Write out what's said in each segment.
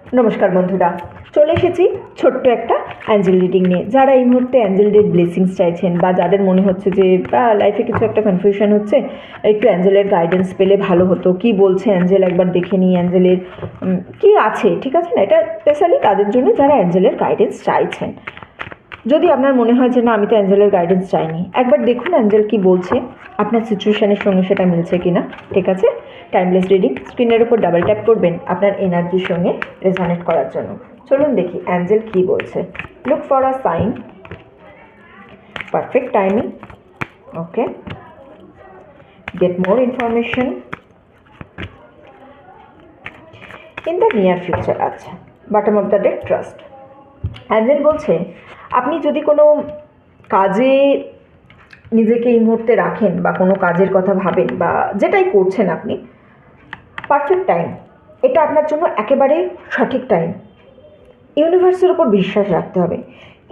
নমস্কার বন্ধুরা, চলে এসেছি ছোট্ট একটা অ্যাঞ্জেল রিডিং নিয়ে। যারা এই মুহূর্তে অ্যাঞ্জেলদের ব্লেসিংস চাইছেন বা যাদের মনে হচ্ছে যে লাইফে কিছু একটা কনফিউশন হচ্ছে, একটু অ্যাঞ্জেলের গাইডেন্স পেলে ভালো হতো, কি বলছে অ্যাঞ্জেল একবার দেখে নিই, অ্যাঞ্জেলের কি আছে, ঠিক আছে না? এটা স্পেশালি তাদের জন্য যারা অ্যাঞ্জেলের গাইডেন্স চাইছেন। যদি আপনার মনে হয় যে না, আমি তো অ্যাঞ্জেলের গাইডেন্স চাইনি, একবার দেখুন অ্যাঞ্জেল কি বলছে, আপনার সিচুয়েশানের সঙ্গে সেটা মিলছে কি না। ঠিক আছে, টাইমলেস রিডিং, স্ক্রিনের উপর ডাবল ট্যাপ করবেন আপনার এনার্জির সঙ্গে রেজনেট করার জন্য। চলুন দেখি অ্যাঞ্জেল কি বলছে। Look for a sign, perfect timing, okay, get more information in the near future. আচ্ছা, bottom of the deck, trust. Angel বলছে আপনি যদি কোনো কাজে নিজেকে এই মুহূর্তে রাখেন বা কোনো কাজের কথা ভাবেন বা যেটাই করছেন আপনি, পারফেক্ট টাইম, এটা আপনার জন্য একেবারে সঠিক টাইম। ইউনিভার্সের ওপর বিশ্বাস রাখতে হবে।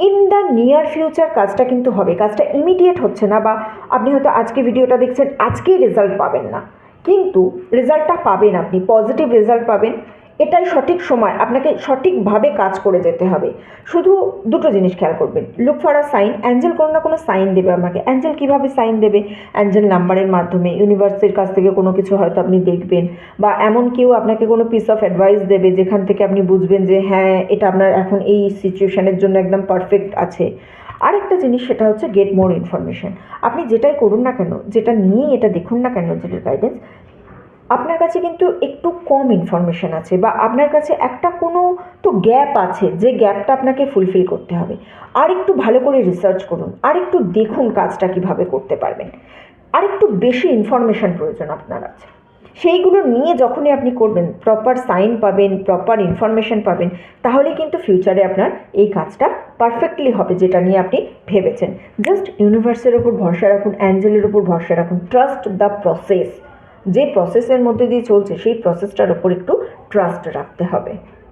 ইন দ্য নিয়ার ফিউচার কাজটা কিন্তু হবে, কাজটা ইমিডিয়েট হচ্ছে না, বা আপনি হয়তো আজকে ভিডিওটা দেখছেন, আজকেই রেজাল্ট পাবেন না, কিন্তু রেজাল্টটা পাবেন, আপনি পজিটিভ রেজাল্ট পাবেন। এটাই সঠিক সময়, আপনাকে সঠিকভাবে কাজ করে যেতে হবে। শুধু দুটো জিনিস খেয়াল করবেন, look for a sign. Angel কোনো না কোনো সাইন দেবে আপনাকে। অ্যাঞ্জেল কীভাবে সাইন দেবে? অ্যাঞ্জেল নাম্বারের মাধ্যমে, ইউনিভার্সের কাছ থেকে কোনো কিছু হয়তো আপনি দেখবেন, বা এমন কেউ আপনাকে কোনো পিস অফ অ্যাডভাইস দেবে যেখান থেকে আপনি বুঝবেন যে হ্যাঁ, এটা আপনার এখন এই সিচুয়েশানের জন্য একদম পারফেক্ট আছে। আরেকটা জিনিস, সেটা হচ্ছে গেট মোর ইনফরমেশন। আপনি যেটাই করুন না কেন, যেটা নিয়েই এটা দেখুন না কেন, যেটার গাইডেন্স, আপনার কাছে কিন্তু একটু কম ইনফরমেশান আছে, বা আপনার কাছে একটা কোনো তো গ্যাপ আছে, যে গ্যাপটা আপনাকে ফুলফিল করতে হবে। আর একটু ভালো করে রিসার্চ করুন, আর একটু দেখুন কাজটা কীভাবে করতে পারবেন, আর একটু বেশি ইনফরমেশান প্রয়োজন আপনার আছে। সেইগুলো নিয়ে যখনই আপনি করবেন, প্রপার সাইন পাবেন, প্রপার ইনফরমেশান পাবেন, তাহলে কিন্তু ফিউচারে আপনার এই কাজটা পারফেক্টলি হবে, যেটা নিয়ে আপনি ভেবেছেন। জাস্ট ইউনিভার্সের ওপর ভরসা রাখুন, অ্যাঞ্জেলের ওপর ভরসা রাখুন, ট্রাস্ট দ্য প্রসেস। যে প্রসেসের মধ্যে দিয়ে চলছে সেই প্রসেসটার ওপর একটু ট্রাস্ট রাখতে হবে।